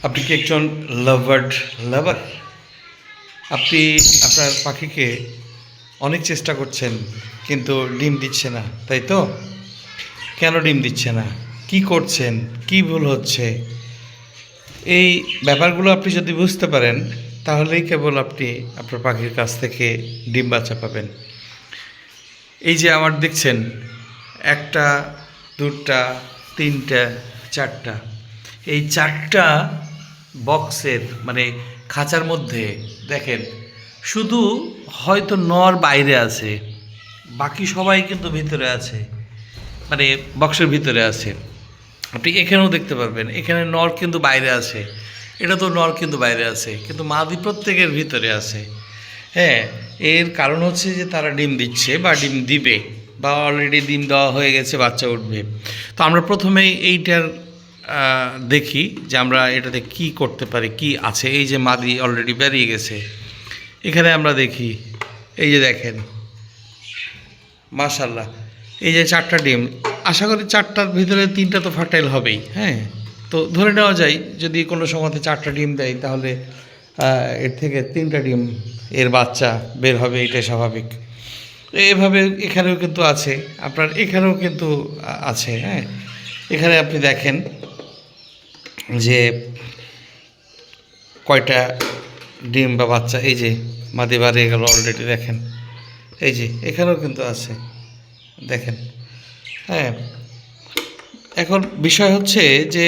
আপনি কি একজন লাভার? আপনি আপনার পাখিকে অনেক চেষ্টা করছেন, কিন্তু ডিম দিচ্ছে না, তাই তো? কেন ডিম দিচ্ছে না? কি করছেন? কি ভুল হচ্ছে? এই ব্যাপারগুলো আপনি যদি বুঝতে পারেন, তাহলেই কেবল আপনি আপনার পাখির কাছ থেকে ডিম বাচ্চা পাবেন। এই যে আমার দেখছেন, একটা, দুটা, তিনটা, চারটা, এই চারটা বক্সের মানে খাঁচার মধ্যে দেখেন, শুধু হয়তো নর বাইরে আছে, বাকি সবাই কিন্তু ভিতরে আছে, মানে বক্সের ভিতরে আছে। আপনি এখানেও দেখতে পারবেন, এখানে নর কিন্তু বাইরে আছে, এটা তো নর কিন্তু বাইরে আছে, কিন্তু মাদি প্রত্যেকের ভিতরে আছে। হ্যাঁ, এর কারণ হচ্ছে যে তারা ডিম দিচ্ছে বা ডিম দিবে, বা অলরেডি ডিম দেওয়া হয়ে গেছে, বাচ্চা উঠবে। তো আমরা প্রথমেই এইটার দেখি যে আমরা এটাতে কি করতে পারি, কি আছে। এই যে মাদি অলরেডি বেরিয়ে গেছে, এখানে আমরা দেখি, এই যে দেখেন, মাশাল্লাহ, এই যে চারটা ডিম, আশা করি চারটার ভিতরে তিনটা তো ফার্টাইল হবেই। হ্যাঁ, তো ধরে নেওয়া যায় যদি কোনো সময়তে চারটা ডিম দেয়, তাহলে এর থেকে তিনটা ডিম, এর বাচ্চা বের হবে, এটাই স্বাভাবিক। এভাবে এখানেও কিন্তু আছে, আপনার এখানেও কিন্তু আছে। হ্যাঁ, এখানে আপনি দেখেন যে কয়টা ডিম বা বাচ্চা, এই যে মাদি বাড়িয়ে গেল অলরেডি, দেখেন, এই যে এখানেও কিন্তু আছে, দেখেন। হ্যাঁ, এখন বিষয় হচ্ছে যে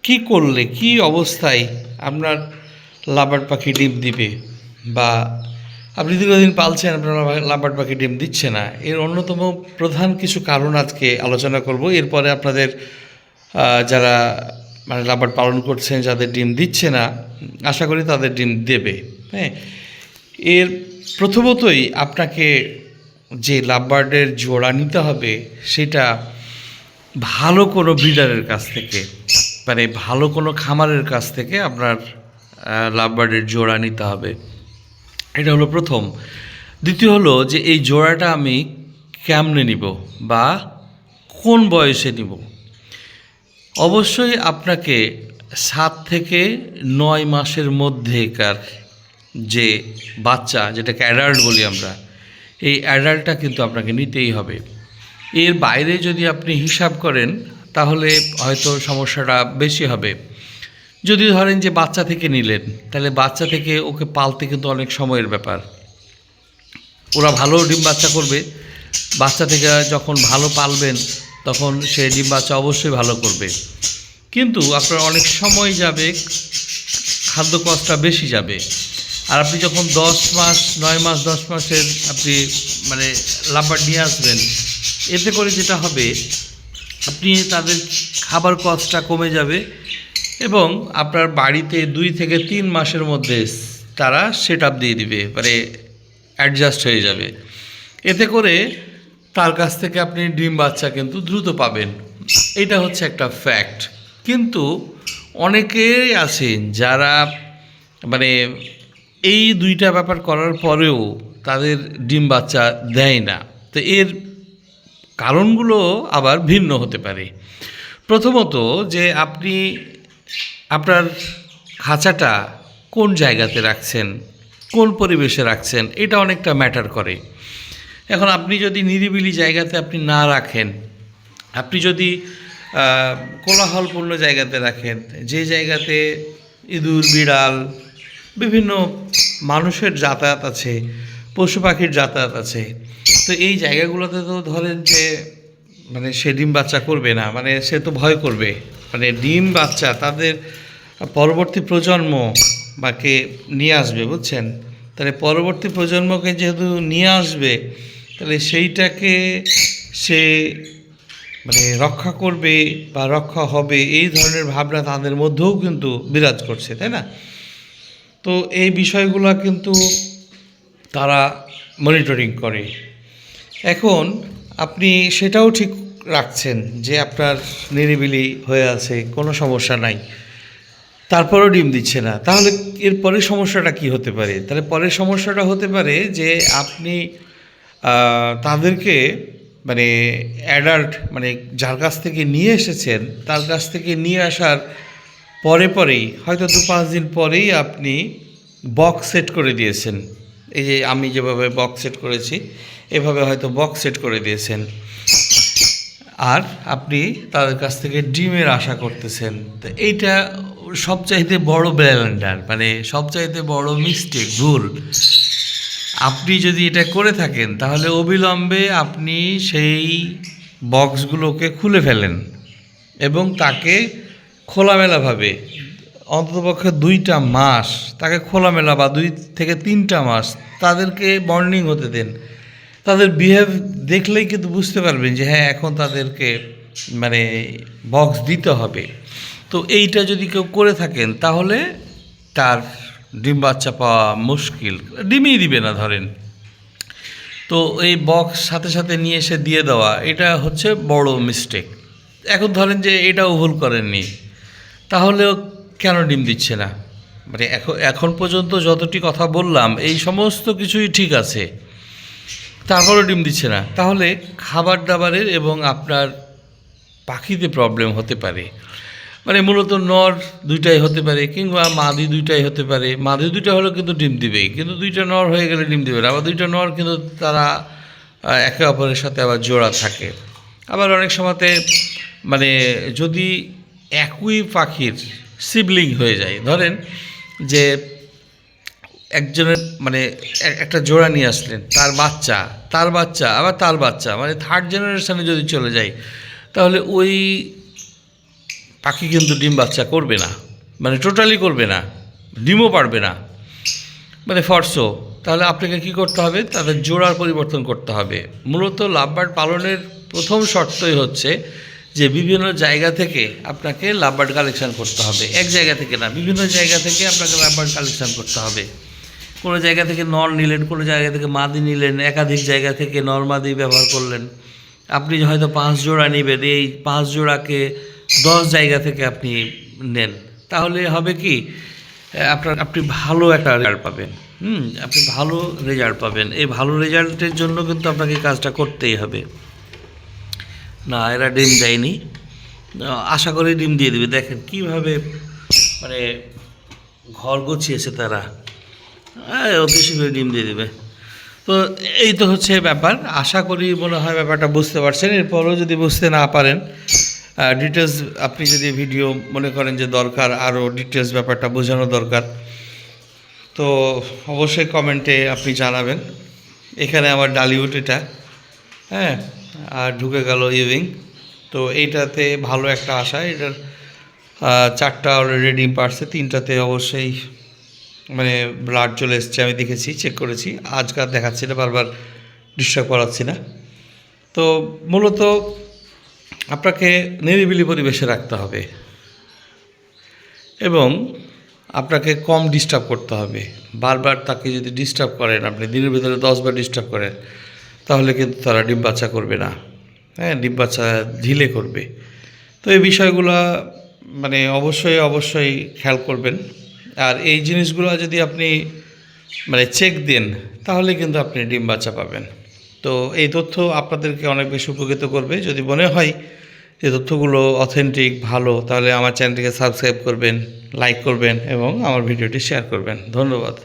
কি করলে, কি অবস্থায় আপনার লাবার্ড পাখি ডিম দিবে, বা আপনি দীর্ঘদিন পালছেন, আপনার লাবার্ড পাখি ডিম দিচ্ছে না, এর অন্যতম প্রধান কিছু কারণ আজকে আলোচনা করব। এরপরে আপনাদের যারা মানে লাবার্ড পালন করছেন, যাদের ডিম দিচ্ছে না, আশা করি তাদের ডিম দেবে। হ্যাঁ, এর প্রথমতই আপনাকে যে লাভবার্ডের জোড়া নিতে হবে, সেটা ভালো কোনো ব্রিডারের কাছ থেকে, মানে ভালো কোনো খামারের কাছ থেকে আপনার লাভবার্ডের জোড়া নিতে হবে। এটা হলো প্রথম। দ্বিতীয় হলো যে এই জোড়াটা আমি কেমনে নিব, বা কোন বয়সে নিব। অবশ্যই আপনাকে 7 থেকে 9 মাসের মধ্যেকার যে বাচ্চা, যেটাকে অ্যাডাল্ট বলি আমরা, এই অ্যাডাল্টটা কিন্তু আপনাকে নিতেই হবে। এর বাইরে যদি আপনি হিসাব করেন, তাহলে হয়তো সমস্যাটা বেশি হবে। যদি ধরেন যে বাচ্চা থেকে নিলেন, তাহলে বাচ্চা থেকে ওকে পালতে কিন্তু অনেক সময়ের ব্যাপার। ওরা ভালো ডিম বাচ্চা করবে, বাচ্চা থেকে যখন ভালো পালবেন, তখন সে ডিম বাচ্চা অবশ্যই ভালো করবে, কিন্তু আপনার অনেক সময় যাবে, খাদ্য কষ্টটা বেশি যাবে। আর আপনি যখন 10 মাস, 9 মাস, 10 মাসের আপনি মানে লাভবার্ড নিয়ে আসবেন, এতে করে যেটা হবে, আপনি তাদের খাবার কষ্টটা কমে যাবে, এবং আপনার বাড়িতে 2 থেকে 3 মাসের মধ্যে তারা সেট আপ দিয়ে দিবে, মানে অ্যাডজাস্ট হয়ে যাবে। এতে করে তার কাছ থেকে আপনি ডিম বাচ্চা কিন্তু দ্রুত পাবেন। এটা হচ্ছে একটা ফ্যাক্ট। কিন্তু অনেকেই আছেন যারা মানে এই দুইটা ব্যাপার করার পরেও তাদের ডিম বাচ্চা দেয় না। তো এর কারণগুলো আবার ভিন্ন হতে পারে। প্রথমত, যে আপনি আপনার খাঁচাটা কোন জায়গাতে রাখছেন, কোন পরিবেশে রাখছেন, এটা অনেকটা ম্যাটার করে। এখন আপনি যদি নিরিবিলি জায়গাতে আপনি না রাখেন, আপনি যদি কোলাহলপূর্ণ জায়গাতে রাখেন, যে জায়গাতে ইঁদুর, বিড়াল, বিভিন্ন মানুষের যাতায়াত আছে, পশু পাখির যাতায়াত আছে, তো এই জায়গাগুলোতে তো ধরেন যে মানে সে ডিম বাচ্চা করবে না, মানে সে তো ভয় করবে। মানে ডিম বাচ্চা তাদের পরবর্তী প্রজন্ম বাকে নিয়ে আসবে, বুঝছেন? তাহলে পরবর্তী প্রজন্মকে যেহেতু নিয়ে আসবে, তাহলে সেইটাকে সে মানে রক্ষা করবে বা রক্ষা হবে, এই ধরনের ভাবনা তাদের মধ্যেও কিন্তু বিরাজ করছে, তাই না? তো এই বিষয়গুলো কিন্তু তারা মনিটরিং করে। এখন আপনি সেটাও ঠিক রাখছেন যে আপনার নিরিবিলি হয়ে আছে, কোনো সমস্যা নাই, তারপরেও ডিম দিচ্ছে না, তাহলে এর পরের সমস্যাটা কি হতে পারে? তাহলে পরের সমস্যাটা হতে পারে যে আপনি তাদেরকে মানে অ্যাডাল্ট, মানে যার কাছ থেকে নিয়ে এসেছেন, তার কাছ থেকে নিয়ে আসার পরেই হয়তো 2-5 দিন পরেই আপনি বক্স সেট করে দিয়েছেন, এই যে আমি যেভাবে বক্স সেট করেছি এভাবে হয়তো বক্স সেট করে দিয়েছেন, আর আপনি তাদের কাছ থেকে ডিমের আশা করতেছেন। তো এইটা সবচাইতে বড় ব্ল্যান্ডার, মানে সবচাইতে বড় মিস্টেক, ভুল। আপনি যদি এটা করে থাকেন তাহলে অবিলম্বে আপনি সেই বক্সগুলোকে খুলে ফেলেন এবং তাকে খোলামেলাভাবে অন্ততপক্ষে 2টা মাস তাকে খোলামেলা, বা 2 থেকে 3টা মাস তাদেরকে বন্ডিং হতে দেন। তাদের বিহেভ দেখলেই কিন্তু বুঝতে পারবেন যে হ্যাঁ, এখন তাদেরকে মানে বক্স দিতে হবে। তো এইটা যদি কেউ করে থাকেন তাহলে তার ডিম বাচ্চা পাওয়া মুশকিল, ডিমই দিবে না ধরেন। তো এই বক্স সাথে সাথে নিয়ে এসে দিয়ে দেওয়া, এটা হচ্ছে বড় মিস্টেক। এখন ধরেন যে এটাও ভুল করেননি, তাহলেও কেন ডিম দিচ্ছে না? মানে এখন পর্যন্ত যতটি কথা বললাম এই সমস্ত কিছুই ঠিক আছে, তারপরেও ডিম দিচ্ছে না, তাহলে খাবার দাবারের এবং আপনার পাখিতে প্রবলেম হতে পারে। মানে মূলত নর 2টাই হতে পারে, কিংবা মাদি 2টাই হতে পারে। মাদি 2টা হলেও কিন্তু ডিম দিবেই, কিন্তু 2টা নর হয়ে গেলে ডিম দিবে না। আবার 2টা নর কিন্তু তারা একে অপরের সাথে আবার জোড়া থাকে। আবার অনেক সময়তে মানে যদি একই পাখির সিবলিং হয়ে যায়, ধরেন যে একজনের মানে একটা জোড়া নিয়ে আসলেন, তার বাচ্চা আবার তার বাচ্চা, মানে 3rd জেনারেশনে যদি চলে যায়, তাহলে ওই পাখি কিন্তু ডিম বাচ্চা করবে না, মানে টোটালি করবে না, ডিমও পারবে না, মানে ফরসো। তাহলে আপনাকে কি করতে হবে? তাদের জোড়ার পরিবর্তন করতে হবে। মূলত লাভবার্ড পালনের প্রথম শর্তই হচ্ছে যে বিভিন্ন জায়গা থেকে আপনাকে লাভবার্ড কালেকশন করতে হবে। এক জায়গা থেকে না, বিভিন্ন জায়গা থেকে আপনাকে লাভবার্ড কালেকশন করতে হবে। কোনো জায়গা থেকে নর নিলেন, কোনো জায়গা থেকে মাদি নিলেন, একাধিক জায়গা থেকে নর মাদি ব্যবহার করলেন। আপনি হয়তো 5 জোড়া নেবেন, এই 5 জোড়াকে 10 জায়গা থেকে আপনি নেন, তাহলে হবে কি আপনি ভালো একটা রেজাল্ট পাবেন। আপনি ভালো রেজাল্ট পাবেন। এই ভালো রেজাল্টের জন্য কিন্তু আপনাকে কাজটা করতেই হবে। না, এরা ডিম দেয়নি, আশা করি ডিম দিয়ে দেবে। দেখেন কীভাবে মানে ঘর গুছিয়েছে তারা, অতি শীঘ্রই ডিম দিয়ে দেবে। তো এই তো হচ্ছে ব্যাপার। আশা করি মনে হয় ব্যাপারটা বুঝতে পারছেন। এরপরও যদি বুঝতে না পারেন, ডিটেলস আপনি যদি ভিডিও মনে করেন যে দরকার, আরও ডিটেলস ব্যাপারটা বোঝানো দরকার, তো অবশ্যই কমেন্টে আপনি জানাবেন। এখানে আমার ডালিউড এটা, হ্যাঁ, আর ঢুকে গেল ইভিং। তো এইটাতে ভালো একটা আশা, এটার 4টা অলরেডি ডিম পারছে, 3টাতে অবশ্যই মানে ব্লাড চলে এসছে, আমি দেখেছি, চেক করেছি, আজকাল দেখাচ্ছি না, বারবার ডিস্টার্ব করাচ্ছি না। তো মূলত আপনাকে নিরিবিলি পরিবেশে রাখতে হবে এবং আপনাকে কম ডিস্টার্ব করতে হবে। বারবার তাকে যদি ডিস্টার্ব করেন, আপনি দিনের ভিতরে 10 বার ডিস্টার্ব করেন, তাহলে কিন্তু তারা ডিম বাচ্চা করবে না, হ্যাঁ, ডিম বাচ্চা ঢিলে করবে। তো এই বিষয়গুলো মানে অবশ্যই খেয়াল করবেন। আর এই জিনিসগুলো যদি আপনি মানে চেক দেন, তাহলে কিন্তু আপনি ডিম বাচ্চা পাবেন। তো এই তথ্য আপনাদেরকে অনেক বেশি উপকৃত করবে। যদি মনে হয় যে তথ্যগুলো অথেন্টিক, ভালো, তাহলে আমার চ্যানেলটিকে সাবস্ক্রাইব করবেন, লাইক করবেন এবং আমার ভিডিওটি শেয়ার করবেন। ধন্যবাদ।